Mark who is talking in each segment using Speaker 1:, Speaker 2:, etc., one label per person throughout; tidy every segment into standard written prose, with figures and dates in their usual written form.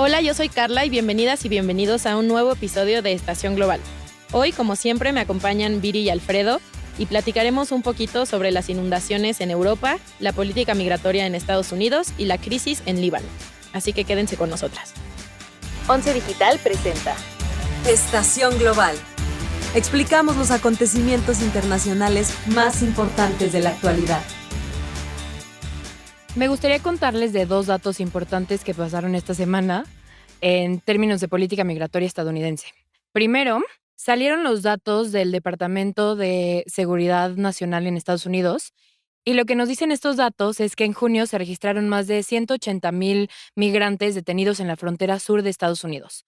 Speaker 1: Hola, yo soy Carla y bienvenidas y bienvenidos a un nuevo episodio de Estación Global. Hoy, como siempre, me acompañan Viri y Alfredo y platicaremos un poquito sobre las inundaciones en Europa, la política migratoria en Estados Unidos y la crisis en Líbano. Así que quédense con nosotras.
Speaker 2: Once Digital presenta
Speaker 3: Estación Global. Explicamos los acontecimientos internacionales más importantes de la actualidad.
Speaker 4: Me gustaría contarles de dos datos importantes que pasaron esta semana en términos de política migratoria estadounidense. Primero, salieron los datos del Departamento de Seguridad Nacional en Estados Unidos y lo que nos dicen estos datos es que en junio se registraron más de 180,000 migrantes detenidos en la frontera sur de Estados Unidos,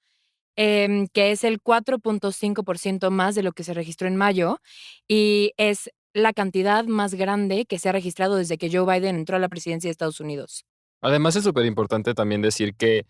Speaker 4: que es el 4.5% más de lo que se registró en mayo y es la cantidad más grande que se ha registrado desde que Joe Biden entró a la presidencia de Estados Unidos.
Speaker 5: Además, es súper importante también decir que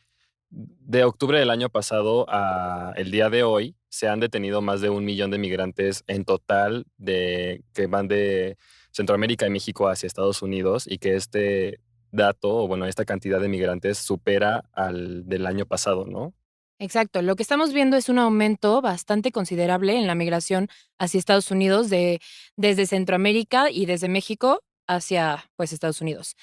Speaker 5: de octubre del año pasado a el día de hoy se han detenido más de 1 millón de migrantes en total que van de Centroamérica y México hacia Estados Unidos y que este dato, o bueno, esta cantidad de migrantes supera al del año pasado, ¿no?
Speaker 4: Exacto, lo que estamos viendo es un aumento bastante considerable en la migración hacia Estados Unidos desde Centroamérica y desde México hacia, pues, Estados Unidos.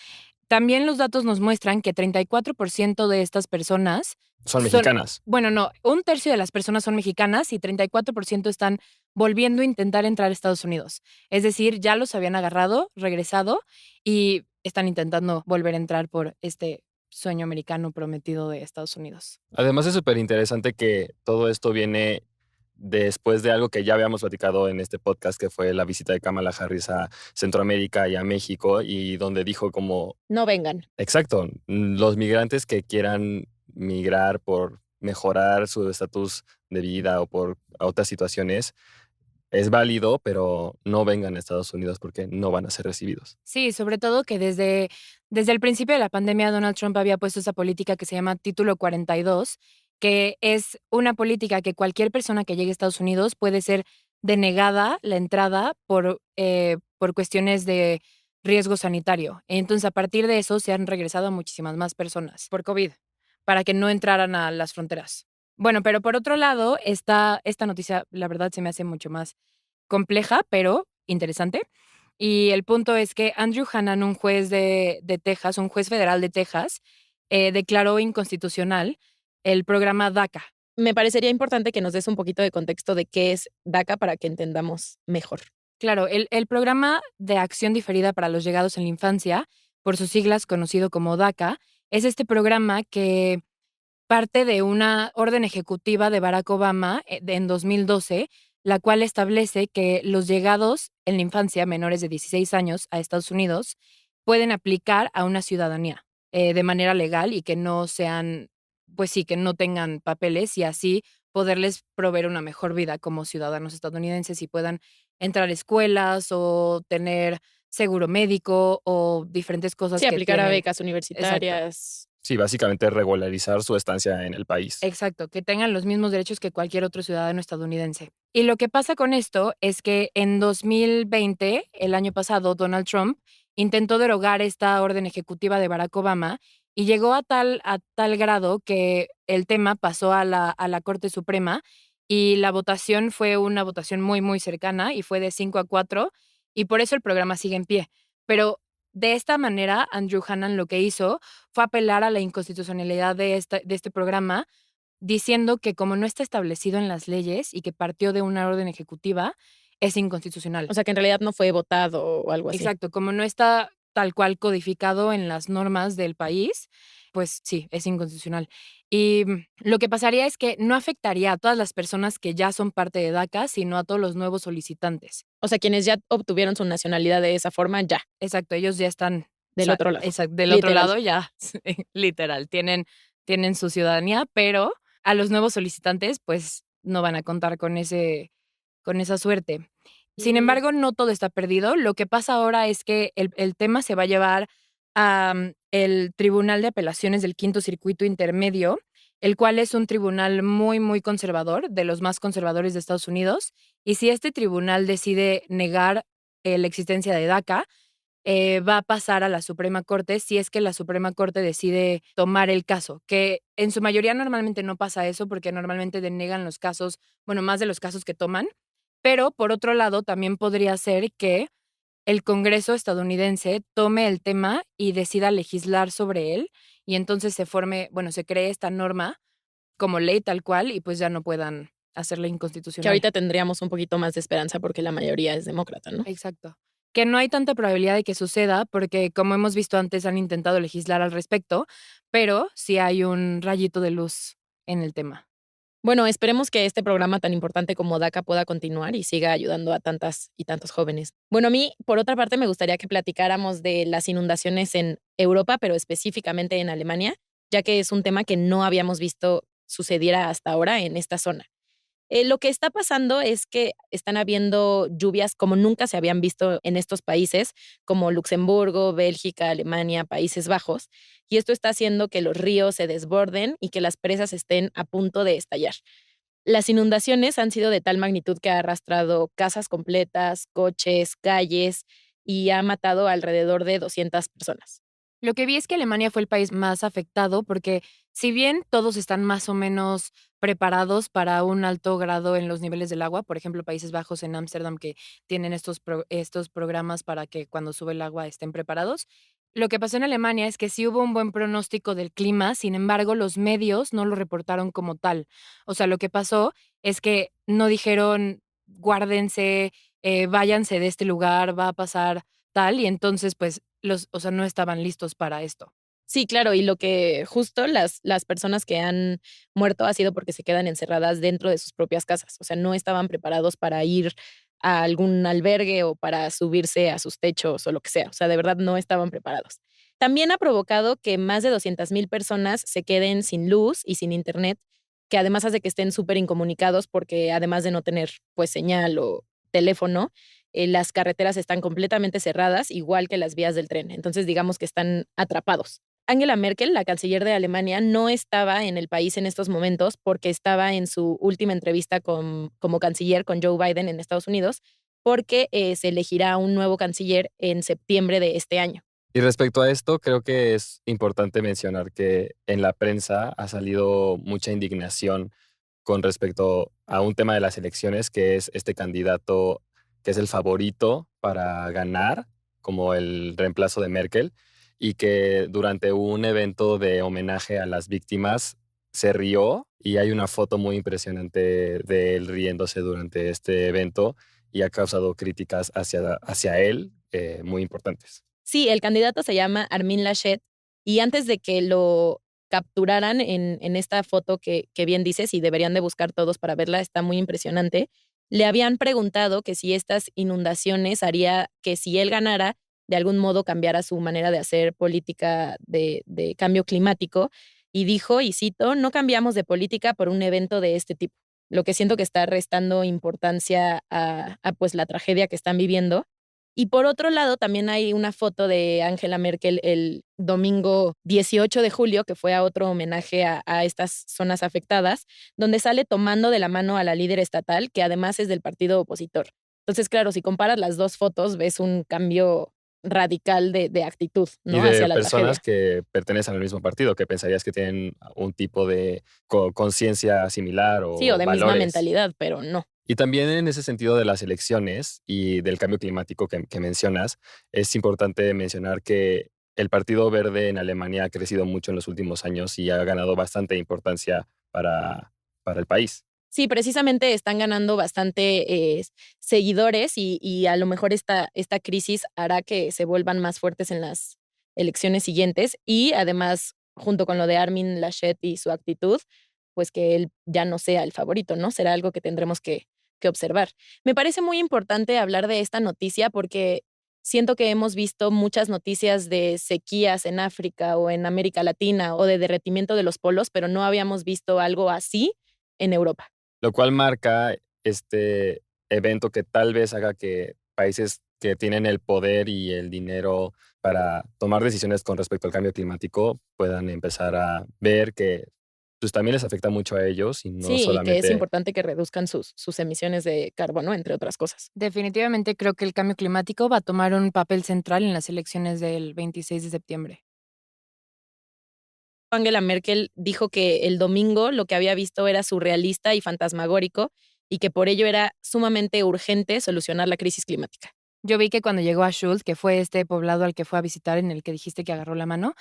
Speaker 4: También los datos nos muestran que 34% de estas personas
Speaker 5: Son mexicanas.
Speaker 4: bueno, no, un tercio de las personas son mexicanas y 34% están volviendo a intentar entrar a Estados Unidos. Es decir, ya los habían agarrado, regresado y están intentando volver a entrar por este sueño americano prometido de Estados Unidos.
Speaker 5: Además, es súper interesante que todo esto viene después de algo que ya habíamos platicado en este podcast, que fue la visita de Kamala Harris a Centroamérica y a México, y donde dijo como,
Speaker 1: No vengan.
Speaker 5: exacto, los migrantes que quieran migrar por mejorar su estatus de vida o por otras situaciones, es válido, pero no vengan a Estados Unidos porque no van a ser recibidos.
Speaker 4: Sí, sobre todo que desde el principio de la pandemia Donald Trump había puesto esa política que se llama Título 42, que es una política que cualquier persona que llegue a Estados Unidos puede ser denegada la entrada por cuestiones de riesgo sanitario. Entonces, a partir de eso, se han regresado a muchísimas más personas por COVID para que no entraran a las fronteras. Bueno, pero por otro lado, esta noticia, la verdad, se me hace mucho más compleja, pero interesante. Y el punto es que Andrew Hanan, un juez de Texas, un juez federal de Texas, declaró inconstitucional el programa DACA.
Speaker 1: Me parecería importante que nos des un poquito de contexto de qué es DACA para que entendamos mejor.
Speaker 4: Claro, el programa de acción diferida para los llegados en la infancia, por sus siglas conocido como DACA, es este programa que parte de una orden ejecutiva de Barack Obama en 2012, la cual establece que los llegados en la infancia menores de 16 años a Estados Unidos pueden aplicar a una ciudadanía de manera legal y que no sean, pues sí, que no tengan papeles y así poderles proveer una mejor vida como ciudadanos estadounidenses y puedan entrar a escuelas o tener seguro médico o diferentes cosas
Speaker 1: Sí,
Speaker 4: que
Speaker 1: aplicar a
Speaker 4: tienen.
Speaker 1: becas universitarias.
Speaker 5: Sí, básicamente regularizar su estancia en el país.
Speaker 4: Exacto, que tengan los mismos derechos que cualquier otro ciudadano estadounidense. Y lo que pasa con esto es que en 2020, el año pasado, Donald Trump intentó derogar esta orden ejecutiva de Barack Obama y llegó a tal grado que el tema pasó a la Corte Suprema y la votación fue una votación muy, muy cercana y fue de 5-4 y por eso el programa sigue en pie. Pero de esta manera, Andrew Hanan lo que hizo fue apelar a la inconstitucionalidad de este programa, diciendo que como no está establecido en las leyes y que partió de una orden ejecutiva, es inconstitucional.
Speaker 1: O sea, que en realidad no fue votado o algo así.
Speaker 4: Exacto, como no está tal cual codificado en las normas del país, pues sí, es inconstitucional. Y lo que pasaría es que no afectaría a todas las personas que ya son parte de DACA, sino a todos los nuevos solicitantes.
Speaker 1: O sea, quienes ya obtuvieron su nacionalidad de esa forma, ya,
Speaker 4: Exacto, ellos ya están
Speaker 1: del otro lado.
Speaker 4: Del otro
Speaker 1: Literal.
Speaker 4: lado ya, sí, literal, tienen su ciudadanía, pero a los nuevos solicitantes, pues, no van a contar con esa suerte. Sin embargo, no todo está perdido. Lo que pasa ahora es que el tema se va a llevar a el Tribunal de Apelaciones del Quinto Circuito Intermedio, el cual es un tribunal muy, muy conservador, de los más conservadores de Estados Unidos. Y si este tribunal decide negar, la existencia de DACA, va a pasar a la Suprema Corte si es que la Suprema Corte decide tomar el caso, que en su mayoría normalmente no pasa eso porque normalmente denegan los casos, bueno, más de los casos que toman, pero por otro lado también podría ser que el Congreso estadounidense tome el tema y decida legislar sobre él y entonces se forme, bueno, se cree esta norma como ley tal cual y pues ya no puedan hacerla
Speaker 1: Que
Speaker 4: inconstitucional.
Speaker 1: ahorita tendríamos un poquito más de esperanza porque la mayoría es demócrata, ¿no?
Speaker 4: Exacto. Que no hay tanta probabilidad de que suceda porque, como hemos visto antes, han intentado legislar al respecto, pero sí hay un rayito de luz en el tema.
Speaker 1: Bueno, esperemos que este programa tan importante como DACA pueda continuar y siga ayudando a tantas y tantos jóvenes. Bueno, a mí, por otra parte, me gustaría que platicáramos de las inundaciones en Europa, pero específicamente en Alemania, ya que es un tema que no habíamos visto sucediera hasta ahora en esta zona. Lo que está pasando es que están habiendo lluvias como nunca se habían visto en estos países, como Luxemburgo, Bélgica, Alemania, Países Bajos, y esto está haciendo que los ríos se desborden y que las presas estén a punto de estallar. Las inundaciones han sido de tal magnitud que ha arrastrado casas completas, coches, calles y ha matado alrededor de 200 personas.
Speaker 4: Lo que vi es que Alemania fue el país más afectado porque si bien todos están más o menos preparados para un alto grado en los niveles del agua, por ejemplo, Países Bajos en Ámsterdam que tienen estos programas para que cuando sube el agua estén preparados, lo que pasó en Alemania es que sí hubo un buen pronóstico del clima, sin embargo, los medios no lo reportaron como tal. O sea, lo que pasó es que no dijeron guárdense, váyanse de este lugar, va a pasar tal, y entonces, pues, o sea, no estaban listos para esto.
Speaker 1: Sí, claro, y lo que justo las personas que han muerto ha sido porque se quedan encerradas dentro de sus propias casas, o sea, no estaban preparados para ir a algún albergue o para subirse a sus techos o lo que sea, o sea, de verdad no estaban preparados. También ha provocado que más de 200,000 personas se queden sin luz y sin internet, que además hace que estén súper incomunicados porque además de no tener, pues, señal o teléfono, las carreteras están completamente cerradas, igual que las vías del tren. Entonces, digamos que están atrapados. Angela Merkel, la canciller de Alemania, no estaba en el país en estos momentos porque estaba en su última entrevista como canciller con Joe Biden en Estados Unidos, porque se elegirá un nuevo canciller en septiembre de este año.
Speaker 5: Y respecto a esto, creo que es importante mencionar que en la prensa ha salido mucha indignación con respecto a un tema de las elecciones, que es este candidato que es el favorito para ganar como el reemplazo de Merkel y que durante un evento de homenaje a las víctimas se rió y hay una foto muy impresionante de él riéndose durante este evento y ha causado críticas hacia él muy importantes.
Speaker 1: Sí, el candidato se llama Armin Laschet y antes de que lo capturaran en esta foto que bien dices y deberían de buscar todos para verla, está muy impresionante, le habían preguntado que si estas inundaciones haría que si él ganara, de algún modo cambiara su manera de hacer política de cambio climático y dijo, y cito, no cambiamos de política por un evento de este tipo. Lo que siento que está restando importancia a pues la tragedia que están viviendo y por otro lado, también hay una foto de Angela Merkel el domingo 18 de julio, que fue a otro homenaje a estas zonas afectadas, donde sale tomando de la mano a la líder estatal, que además es del partido opositor. Entonces, claro, si comparas las dos fotos, ves un cambio radical de actitud,
Speaker 5: Y
Speaker 1: ¿no?
Speaker 5: de
Speaker 1: Hacia la
Speaker 5: personas
Speaker 1: tragedia.
Speaker 5: que pertenecen al mismo partido, que pensarías que tienen un tipo de conciencia similar
Speaker 1: Sí, o
Speaker 5: o
Speaker 1: de misma
Speaker 5: valores.
Speaker 1: mentalidad, pero no.
Speaker 5: Y también en ese sentido de las elecciones y del cambio climático que mencionas, es importante mencionar que el Partido Verde en Alemania ha crecido mucho en los últimos años y ha ganado bastante importancia para el país.
Speaker 1: Sí, precisamente están ganando bastante seguidores y a lo mejor esta crisis hará que se vuelvan más fuertes en las elecciones siguientes y además, junto con lo de Armin Laschet y su actitud, pues que él ya no sea el favorito, ¿no? Será algo que tendremos que observar. Me parece muy importante hablar de esta noticia porque siento que hemos visto muchas noticias de sequías en África o en América Latina o de derretimiento de los polos, pero no habíamos visto algo así en Europa.
Speaker 5: Lo cual marca este evento que tal vez haga que países que tienen el poder y el dinero para tomar decisiones con respecto al cambio climático puedan empezar a ver que pues también les afecta mucho a ellos y no
Speaker 1: Sí, y que es
Speaker 5: solamente...
Speaker 1: importante que reduzcan sus emisiones de carbono, entre otras cosas.
Speaker 4: Definitivamente creo que el cambio climático va a tomar un papel central en las elecciones del 26 de septiembre.
Speaker 1: Angela Merkel dijo que el domingo lo que había visto era surrealista y fantasmagórico y que por ello era sumamente urgente solucionar la crisis climática.
Speaker 4: Yo vi que cuando llegó a Schuld, que fue este poblado al que fue a visitar, en el que dijiste que agarró la mano,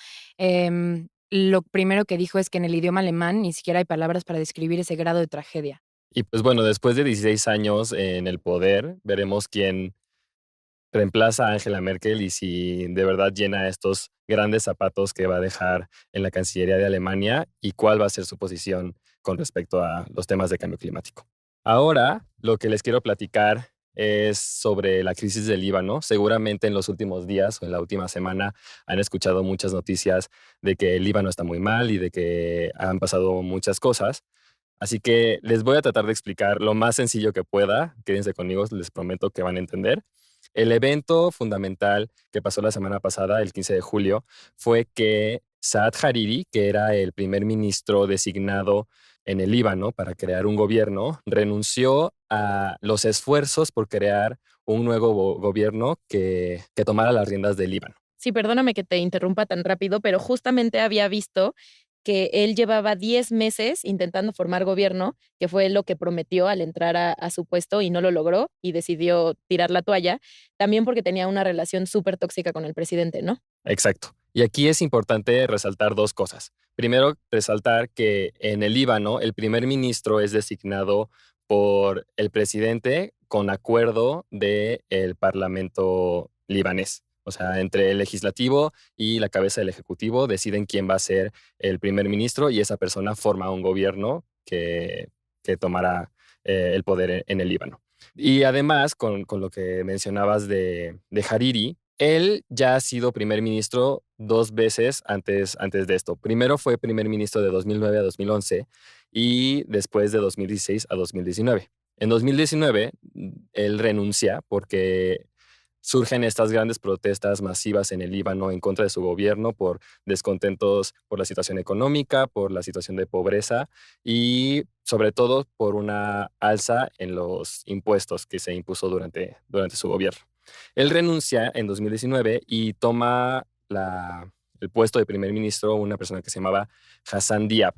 Speaker 4: lo primero que dijo es que en el idioma alemán ni siquiera hay palabras para describir ese grado de tragedia.
Speaker 5: Y pues bueno, después de 16 años en el poder, veremos quién reemplaza a Angela Merkel y si de verdad llena estos grandes zapatos que va a dejar en la Cancillería de Alemania y cuál va a ser su posición con respecto a los temas de cambio climático. Ahora, lo que les quiero platicar es sobre la crisis del Líbano. Seguramente en los últimos días o en la última semana han escuchado muchas noticias de que el Líbano está muy mal y de que han pasado muchas cosas. Así que les voy a tratar de explicar lo más sencillo que pueda. Quédense conmigo, les prometo que van a entender. El evento fundamental que pasó la semana pasada, el 15 de julio, fue que Saad Hariri, que era el primer ministro designado en el Líbano para crear un gobierno, renunció a los esfuerzos por crear un nuevo gobierno que tomara las riendas del Líbano.
Speaker 1: Sí, perdóname que te interrumpa tan rápido, pero justamente había visto que él llevaba 10 meses intentando formar gobierno, que fue lo que prometió al entrar a su puesto y no lo logró y decidió tirar la toalla, también porque tenía una relación súper tóxica con el presidente, ¿no?
Speaker 5: Exacto. Y aquí es importante resaltar dos cosas. Primero, resaltar que en el Líbano el primer ministro es designado por el presidente con acuerdo del parlamento libanés. O sea, entre el legislativo y la cabeza del ejecutivo deciden quién va a ser el primer ministro y esa persona forma un gobierno que tomará el poder en el Líbano. Y además, con lo que mencionabas de Hariri, él ya ha sido primer ministro 2 veces antes de esto. Primero fue primer ministro de 2009 a 2011 y después de 2016 a 2019. En 2019, él renuncia porque surgen estas grandes protestas masivas en el Líbano en contra de su gobierno por descontentos por la situación económica, por la situación de pobreza y sobre todo por una alza en los impuestos que se impuso durante su gobierno. Él renuncia en 2019 y toma el puesto de primer ministro una persona que se llamaba Hassan Diab.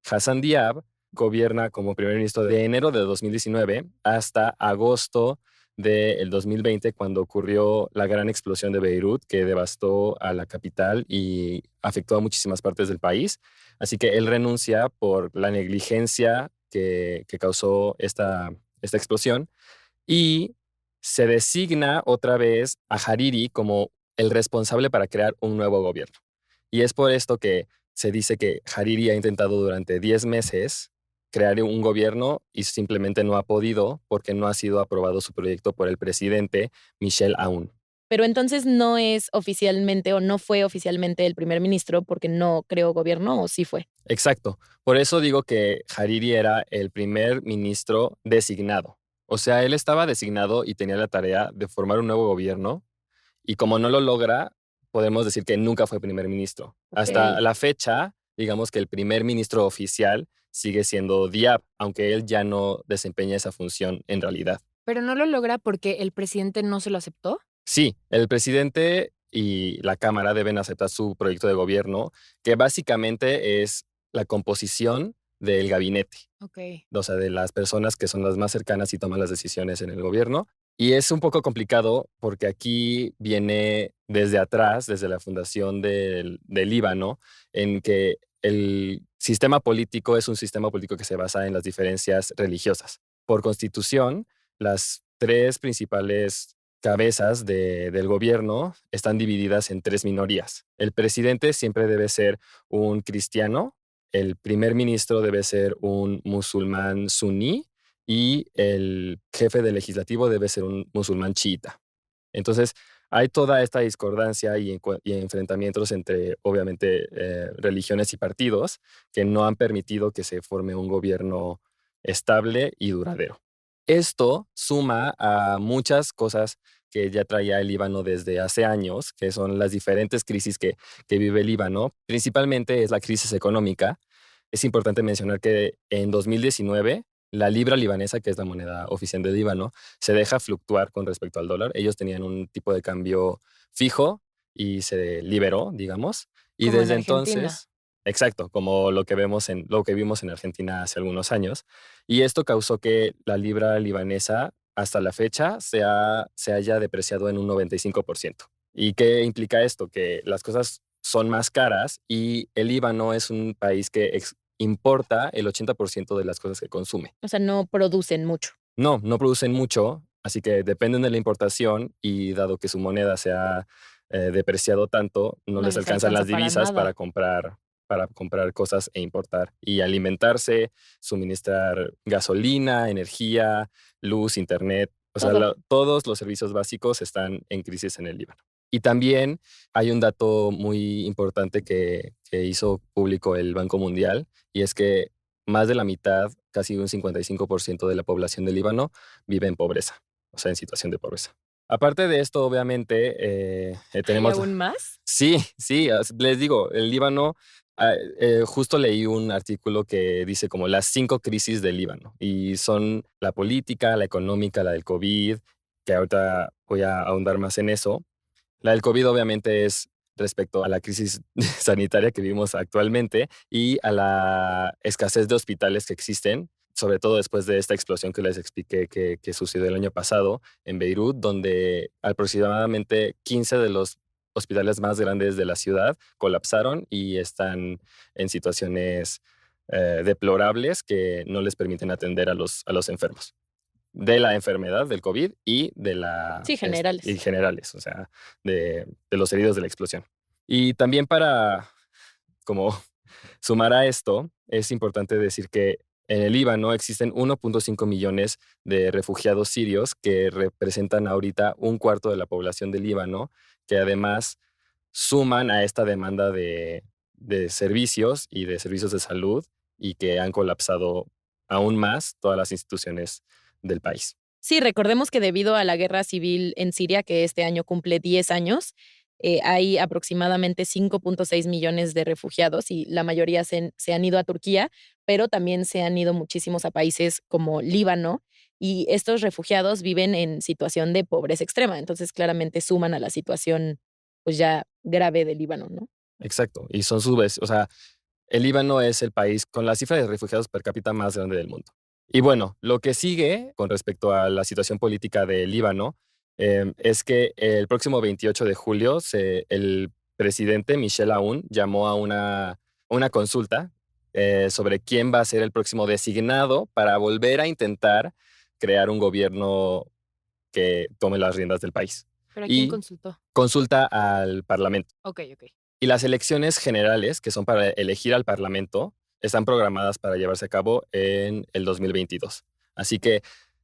Speaker 5: Hassan Diab gobierna como primer ministro de enero de 2019 hasta agosto del 2020, cuando ocurrió la gran explosión de Beirut que devastó a la capital y afectó a muchísimas partes del país. Así que él renuncia por la negligencia que causó esta explosión y se designa otra vez a Hariri como el responsable para crear un nuevo gobierno. Y es por esto que se dice que Hariri ha intentado durante 10 meses crear un gobierno y simplemente no ha podido porque no ha sido aprobado su proyecto por el presidente Michel Aoun.
Speaker 1: Pero entonces no es oficialmente o no fue oficialmente el primer ministro porque no creó gobierno o sí fue.
Speaker 5: Exacto. Por eso digo que Hariri era el primer ministro designado. O sea, él estaba designado y tenía la tarea de formar un nuevo gobierno y como no lo logra, podemos decir que nunca fue primer ministro. Hasta la fecha, digamos que el primer ministro oficial sigue siendo Diab, aunque él ya no desempeña esa función en realidad.
Speaker 4: ¿Pero no lo logra porque el presidente no se lo aceptó?
Speaker 5: Sí, el presidente y la Cámara deben aceptar su proyecto de gobierno, que básicamente es la composición del gabinete.
Speaker 4: Ok.
Speaker 5: O sea, de las personas que son las más cercanas y toman las decisiones en el gobierno. Y es un poco complicado porque aquí viene desde atrás, desde la fundación del Líbano, en que el sistema político es un sistema político que se basa en las diferencias religiosas. Por constitución, las 3 principales cabezas del gobierno están divididas en 3 minorías. El presidente siempre debe ser un cristiano, el primer ministro debe ser un musulmán suní y el jefe del legislativo debe ser un musulmán chiita. Entonces, hay toda esta discordancia y enfrentamientos entre, obviamente, religiones y partidos que no han permitido que se forme un gobierno estable y duradero. Esto suma a muchas cosas que ya traía el Líbano desde hace años, que son las diferentes crisis que vive el Líbano. Principalmente es la crisis económica, es importante mencionar que en 2019 la libra libanesa, que es la moneda oficial de Líbano, se deja fluctuar con respecto al dólar. Ellos tenían un tipo de cambio fijo y se liberó, digamos. Y
Speaker 4: Como en
Speaker 5: desde
Speaker 4: Argentina.
Speaker 5: entonces, exacto, como lo que vimos en Argentina hace algunos años. Y esto causó que la libra libanesa hasta la fecha se haya depreciado en un 95%. ¿Y qué implica esto? Que las cosas son más caras y el Líbano es un país que importa el 80% de las cosas que consume.
Speaker 1: O sea, no producen mucho.
Speaker 5: No producen mucho, así que dependen de la importación y dado que su moneda se ha depreciado tanto, no
Speaker 1: No
Speaker 5: les
Speaker 1: les
Speaker 5: alcanzan las
Speaker 1: alcanza para
Speaker 5: divisas
Speaker 1: nada.
Speaker 5: para comprar cosas e importar y alimentarse, suministrar gasolina, energía, luz, internet. O sea,
Speaker 1: Todo.
Speaker 5: todos los servicios básicos están en crisis en el Líbano. Y también hay un dato muy importante que hizo público el Banco Mundial, y es que más de la mitad, casi un 55% de la población del Líbano vive en pobreza, o sea, en situación de pobreza. Aparte de esto, obviamente,
Speaker 1: ¿Hay
Speaker 5: tenemos...
Speaker 1: aún más?
Speaker 5: Sí, sí, les digo, el Líbano, justo leí un artículo que dice como las 5 crisis del Líbano, y son la política, la económica, la del COVID, que ahorita voy a ahondar más en eso. La del COVID obviamente es respecto a la crisis sanitaria que vivimos actualmente y a la escasez de hospitales que existen, sobre todo después de esta explosión que les expliqué que sucedió el año pasado en Beirut, donde aproximadamente 15 de los hospitales más grandes de la ciudad colapsaron y están en situaciones deplorables que no les permiten atender a los enfermos de la enfermedad del COVID y de
Speaker 1: Sí, generales.
Speaker 5: y generales, o sea, de los heridos de la explosión. Y también para como sumar a esto, es importante decir que en el Líbano existen 1.5 millones de refugiados sirios que representan ahorita un cuarto de la población del Líbano, que además suman a esta demanda de servicios y de servicios de salud y que han colapsado aún más todas las instituciones del país.
Speaker 1: Sí, recordemos que debido a la guerra civil en Siria, que este año cumple 10 años, hay aproximadamente 5.6 millones de refugiados y la mayoría se han ido a Turquía, pero también se han ido muchísimos a países como Líbano y estos refugiados viven en situación de pobreza extrema, entonces claramente suman a la situación pues ya grave del Líbano, ¿no?
Speaker 5: Exacto, y son o sea, el Líbano es el país con la cifra de refugiados per cápita más grande del mundo. Y bueno, lo que sigue con respecto a la situación política del Líbano es que el próximo 28 de julio el presidente Michel Aoun llamó a una consulta sobre quién va a ser el próximo designado para volver a intentar crear un gobierno que tome las riendas del país.
Speaker 4: ¿Pero a quién
Speaker 5: Y
Speaker 4: consultó?
Speaker 5: consulta al Parlamento.
Speaker 4: Ok.
Speaker 5: Y las elecciones generales, que son para elegir al Parlamento, están programadas para llevarse a cabo en el 2022. Así que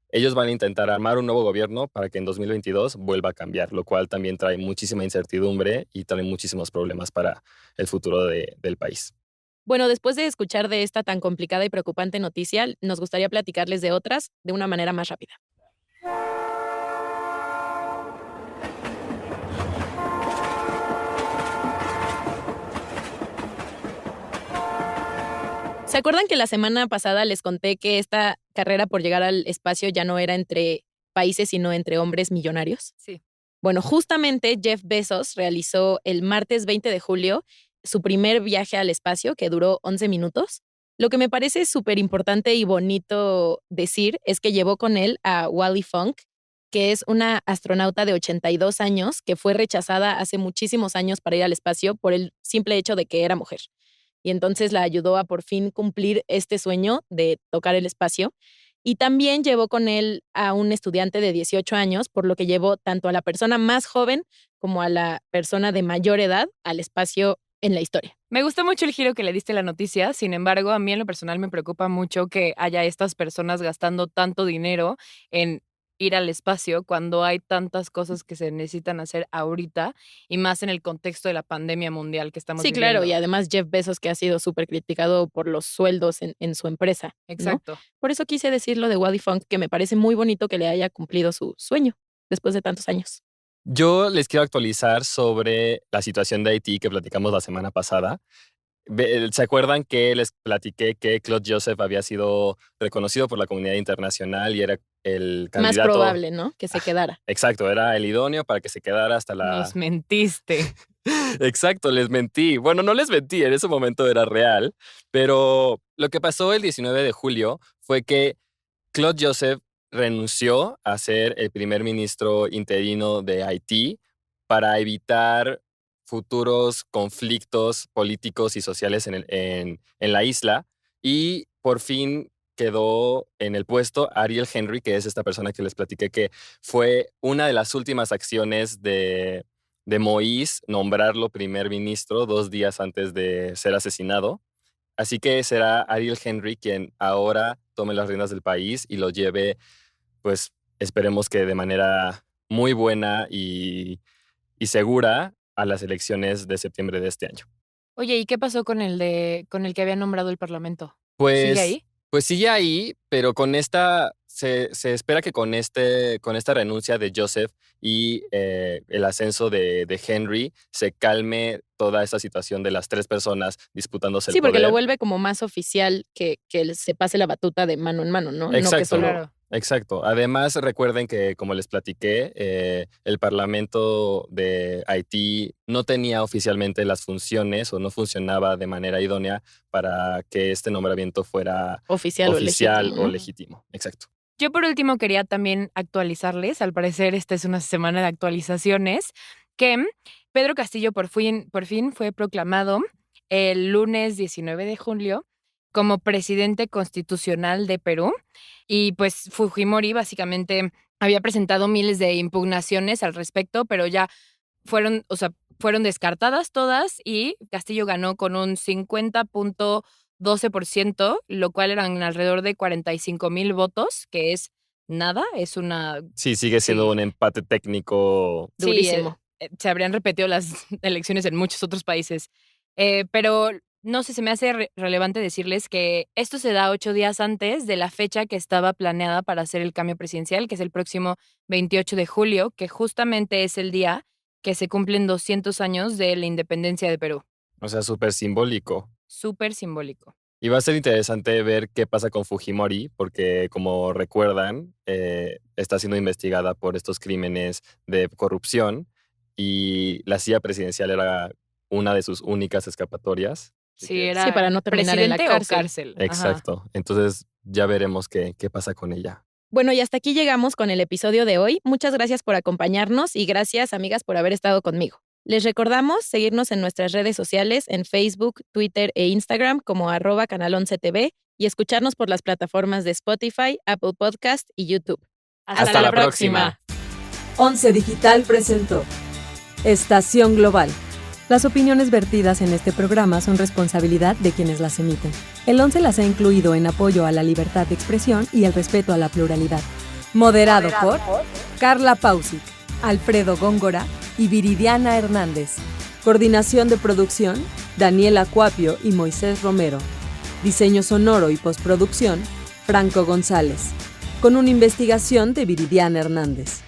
Speaker 5: ellos van a intentar armar un nuevo gobierno para que en 2022 vuelva a cambiar, lo cual también trae muchísima incertidumbre y trae muchísimos problemas para el futuro del país.
Speaker 1: Bueno, después de escuchar de esta tan complicada y preocupante noticia, nos gustaría platicarles de otras de una manera más rápida. ¿Se acuerdan que la semana pasada les conté que esta carrera por llegar al espacio ya no era entre países, sino entre hombres millonarios?
Speaker 4: Sí.
Speaker 1: Bueno, justamente Jeff Bezos realizó el martes 20 de julio su primer viaje al espacio, que duró 11 minutos. Lo que me parece súper importante y bonito decir es que llevó con él a Wally Funk, que es una astronauta de 82 años que fue rechazada hace muchísimos años para ir al espacio por el simple hecho de que era mujer. Y entonces la ayudó a por fin cumplir este sueño de tocar el espacio. Y también llevó con él a un estudiante de 18 años, por lo que llevó tanto a la persona más joven como a la persona de mayor edad al espacio en la historia.
Speaker 4: Me gustó mucho el giro que le diste a la noticia, sin embargo, a mí en lo personal me preocupa mucho que haya estas personas gastando tanto dinero en ir al espacio cuando hay tantas cosas que se necesitan hacer ahorita y más en el contexto de la pandemia mundial que estamos
Speaker 1: Sí,
Speaker 4: viviendo.
Speaker 1: claro, y además Jeff Bezos, que ha sido súper criticado por los sueldos en su empresa, ¿no?
Speaker 4: Exacto.
Speaker 1: Por eso quise decir lo de Wally Funk, que me parece muy bonito que le haya cumplido su sueño después de tantos años.
Speaker 5: Yo les quiero actualizar sobre la situación de Haití que platicamos la semana pasada. ¿Se acuerdan que les platiqué que Claude Joseph había sido reconocido por la comunidad internacional y era el candidato?
Speaker 1: Más probable, ¿no? Que se quedara.
Speaker 5: Exacto, era el idóneo para que se quedara hasta la...
Speaker 4: Nos mentiste.
Speaker 5: Exacto, les mentí. Bueno, no les mentí, en ese momento era real, pero lo que pasó el 19 de julio fue que Claude Joseph renunció a ser el primer ministro interino de Haití para evitar futuros conflictos políticos y sociales en la isla, y por fin quedó en el puesto Ariel Henry, que es esta persona que les platiqué que fue una de las últimas acciones de Moïse nombrarlo primer ministro 2 días antes de ser asesinado. Así que será Ariel Henry quien ahora tome las riendas del país y lo lleve, pues esperemos que de manera muy buena y segura a las elecciones de septiembre de este año.
Speaker 4: Oye, ¿y qué pasó con el que había nombrado el Parlamento?
Speaker 5: Pues,
Speaker 4: ¿Sigue ahí?
Speaker 5: Pues sigue ahí, pero con esta se espera que con esta renuncia de Joseph y el ascenso de Henry se calme toda esta situación de las 3 personas disputándose el
Speaker 1: Sí,
Speaker 5: poder.
Speaker 1: porque lo vuelve como más oficial que se pase la batuta de mano en mano, ¿no?
Speaker 5: Exacto.
Speaker 1: No que solo...
Speaker 4: Claro.
Speaker 5: Exacto. Además, recuerden que, como les platiqué, el Parlamento de Haití no tenía oficialmente las funciones o no funcionaba de manera idónea para que este nombramiento fuera
Speaker 1: Oficial o legítimo, ¿no?
Speaker 5: legítimo. Exacto.
Speaker 4: Yo por último quería también actualizarles, al parecer esta es una semana de actualizaciones, que Pedro Castillo por fin fue proclamado el lunes 19 de julio como presidente constitucional de Perú, y pues Fujimori básicamente había presentado miles de impugnaciones al respecto, pero ya fueron descartadas todas y Castillo ganó con un 50.12%, lo cual eran alrededor de 45,000 votos, que es nada, es una...
Speaker 5: Sí, sigue siendo un empate técnico.
Speaker 1: Durísimo.
Speaker 4: Sí, se habrían repetido las elecciones en muchos otros países, pero no sé, se me hace relevante decirles que esto se da 8 días antes de la fecha que estaba planeada para hacer el cambio presidencial, que es el próximo 28 de julio, que justamente es el día que se cumplen 200 años de la independencia de Perú.
Speaker 5: O sea, súper simbólico.
Speaker 4: Súper simbólico.
Speaker 5: Y va a ser interesante ver qué pasa con Fujimori, porque como recuerdan, está siendo investigada por estos crímenes de corrupción y la silla presidencial era una de sus únicas escapatorias.
Speaker 4: Sí, era
Speaker 1: para no terminar en la
Speaker 4: presidente o
Speaker 1: cárcel.
Speaker 4: Ajá.
Speaker 5: Exacto. Entonces ya veremos qué pasa con ella.
Speaker 1: Bueno, y hasta aquí llegamos con el episodio de hoy. Muchas gracias por acompañarnos y gracias, amigas, por haber estado conmigo. Les recordamos seguirnos en nuestras redes sociales en Facebook, Twitter e Instagram como @canal11tv y escucharnos por las plataformas de Spotify, Apple Podcast y YouTube.
Speaker 5: Hasta la próxima.
Speaker 3: 11 Digital presentó Estación Global. Las opiniones vertidas en este programa son responsabilidad de quienes las emiten. El 11 las ha incluido en apoyo a la libertad de expresión y el respeto a la pluralidad. Moderado por Carla Pausic, Alfredo Góngora y Viridiana Hernández. Coordinación de producción, Daniela Cuapio y Moisés Romero. Diseño sonoro y postproducción, Franco González. Con una investigación de Viridiana Hernández.